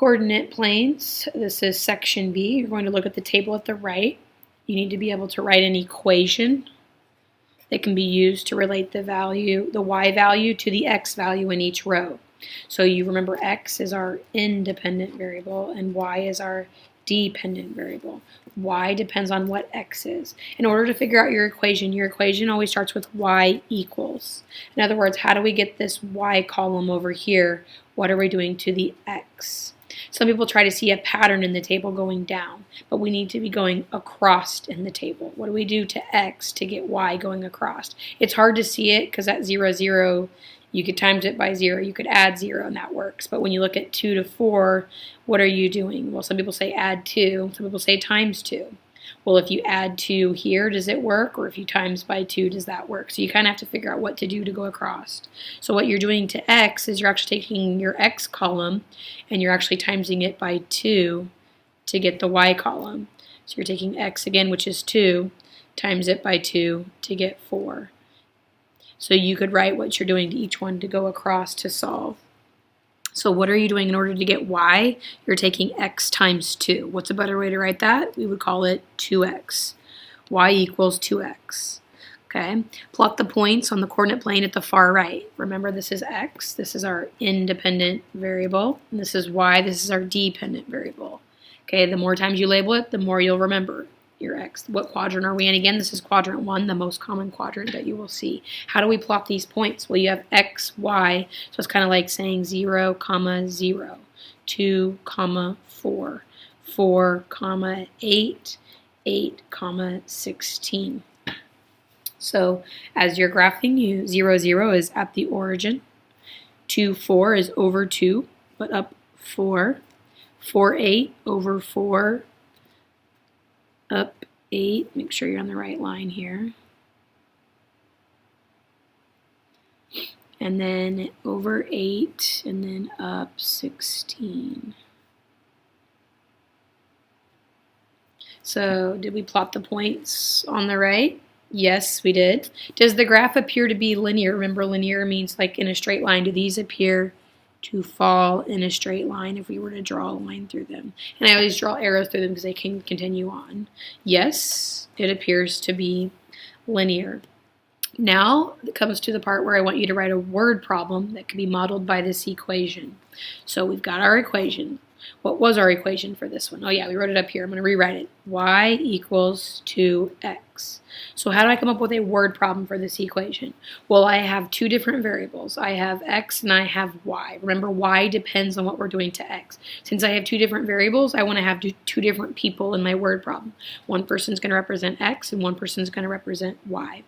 coordinate planes. This is section B. You're going to look at the table at the right. You need to be able to write an equation that can be used to relate the y value to the x value in each row. So you remember x is our independent variable and y is our dependent variable. Y depends on what x is. In order to figure out your equation always starts with y equals. In other words, how do we get this y column over here? What are we doing to the x? Some people try to see a pattern in the table going down, but we need to be going across in the table. What do we do to x to get y going across? It's hard to see it because at 0, 0, you could times it by 0. You could add 0 and that works. But when you look at 2 to 4, what are you doing? Well, some people say add 2. Some people say times 2. Well, if you add 2 here, does it work? Or if you times by 2, does that work? So you kind of have to figure out what to do to go across. So what you're doing to x is you're actually taking your x column and you're actually timesing it by 2 to get the y column. So you're taking x again, which is 2, times it by 2 to get 4. So you could write what you're doing to each one to go across to solve. So what are you doing in order to get y? You're taking x times 2. What's a better way to write that? We would call it 2x. Y equals 2x. Okay. Plot the points on the coordinate plane at the far right. Remember, this is x. This is our independent variable. And this is y. This is our dependent variable. Okay. The more times you label it, the more you'll remember your x. What quadrant are we in again? This is quadrant 1, the most common quadrant that you will see. How do we plot these points? Well, you have x, y, so it's kind of like saying 0, 0, 2, 4, 4, 8, 8, 16. So as you're graphing, 0, 0 is at the origin, 2, 4 is over 2, but up 4, 4, 8 over 4, up 8, make sure you're on the right line here, and then over 8, and then up 16. So did we plot the points on the right? Yes, we did. Does the graph appear to be linear? Remember, linear means like in a straight line. Do these appear to fall in a straight line if we were to draw a line through them? And I always draw arrows through them because they can continue on. Yes, it appears to be linear. Now it comes to the part where I want you to write a word problem that can be modeled by this equation. So we've got our equation. What was our equation for this one? Oh yeah, we wrote it up here. I'm going to rewrite it. Y equals 2x. So how do I come up with a word problem for this equation? Well, I have two different variables. I have x and I have y. Remember, y depends on what we're doing to x. Since I have two different variables, I want to have two different people in my word problem. One person's going to represent x and one person's going to represent y.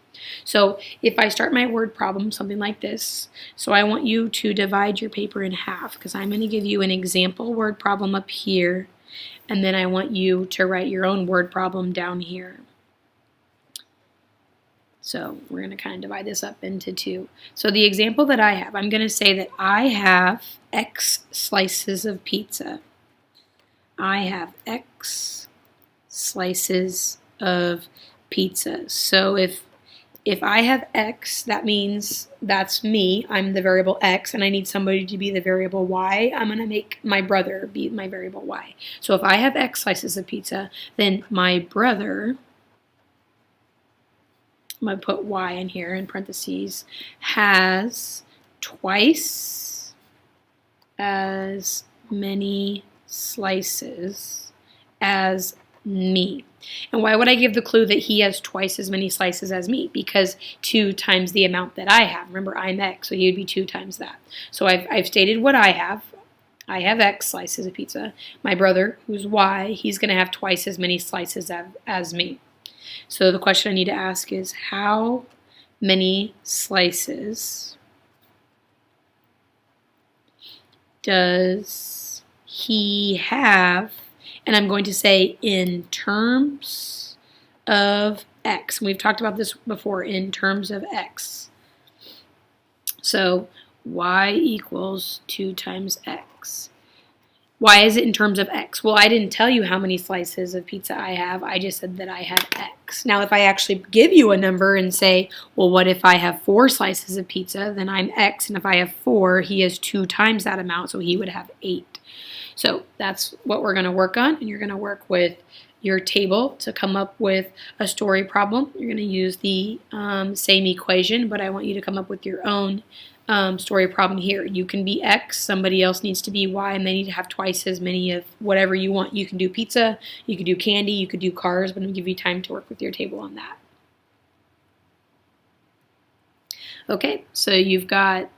So if I start my word problem something like this, so I want you to divide your paper in half because I'm going to give you an example word problem up here, and then I want you to write your own word problem down here. So we're going to kind of divide this up into two. So the example that I have, I'm going to say that I have X slices of pizza. I have X slices of pizza. So if I have X, that means that's me. I'm the variable X, and I need somebody to be the variable Y. I'm going to make my brother be my variable Y. So if I have X slices of pizza, then my brother, I'm going to put Y in here in parentheses, has twice as many slices as me. And why would I give the clue that he has twice as many slices as me? Because 2 times the amount that I have. Remember, I'm X, so he'd be 2 times that. So I've stated what I have. I have X slices of pizza. My brother, who's Y, he's going to have twice as many slices as me. So the question I need to ask is, how many slices does he have? And I'm going to say in terms of X. We've talked about this before, in terms of X. So Y equals 2 times X. Why is it in terms of X? Well, I didn't tell you how many slices of pizza I have. I just said that I had X. Now, if I actually give you a number and say, well, what if I have 4 slices of pizza? Then I'm X. And if I have 4, he has 2 times that amount, so he would have 8. So that's what we're going to work on. And you're going to work with your table to come up with a story problem. You're going to use the same equation, but I want you to come up with your own story problem here. You can be X, somebody else needs to be Y, and they need to have twice as many of whatever you want. You can do pizza, you could do candy, you could do cars, but I'm going to give you time to work with your table on that. Okay, so you've got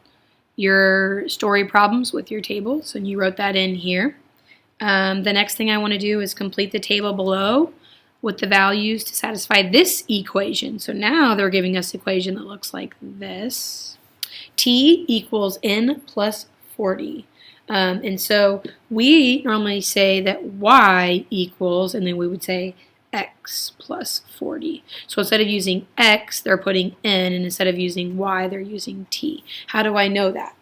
your story problems with your tables, and you wrote that in here. The next thing I want to do is complete the table below with the values to satisfy this equation. So now they're giving us an equation that looks like this. T equals n plus 40. And so we normally say that y equals, and then we would say x plus 40. So instead of using x, they're putting n, and instead of using y, they're using t. How do I know that?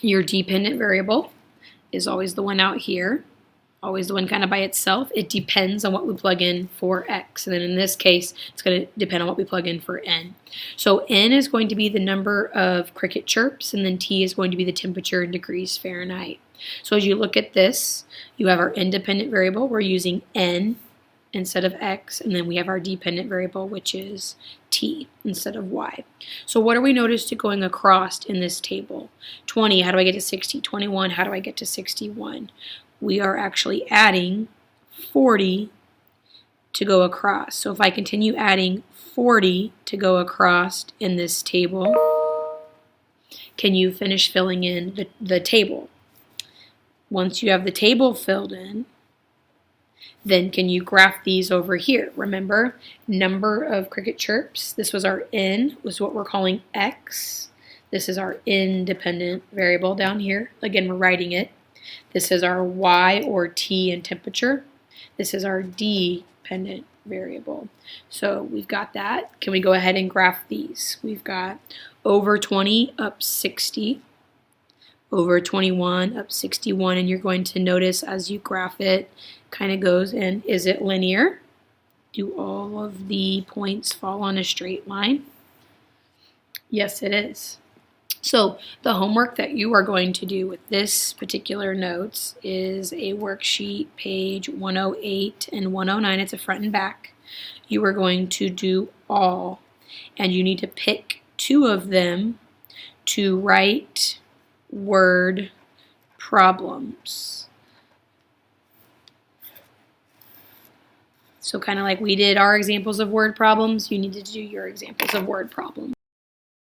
Your dependent variable is always the one out here, always the one kind of by itself. It depends on what we plug in for x. And then in this case, it's going to depend on what we plug in for n. So n is going to be the number of cricket chirps, and then T is going to be the temperature in degrees Fahrenheit. So as you look at this, you have our independent variable. We're using n instead of x, and then we have our dependent variable, which is t instead of y. So what are we noticed going across in this table? 20, how do I get to 60? 21, how do I get to 61? We are actually adding 40 to go across. So if I continue adding 40 to go across in this table, can you finish filling in the table? Once you have the table filled in, then can you graph these over here? Remember, number of cricket chirps. This was our n, was what we're calling x. This is our independent variable down here. Again, we're writing it. This is our y or t in temperature. This is our dependent variable. So we've got that. Can we go ahead and graph these? We've got over 20 up 60, over 21 up 61, and you're going to notice as you graph it, kind of goes in. Is it linear? Do all of the points fall on a straight line? Yes, it is. So the homework that you are going to do with this particular notes is a worksheet, page 108 and 109. It's a front and back. You are going to do all, and you need to pick 2 of them to write word problems. So kind of like we did our examples of word problems, you need to do your examples of word problems.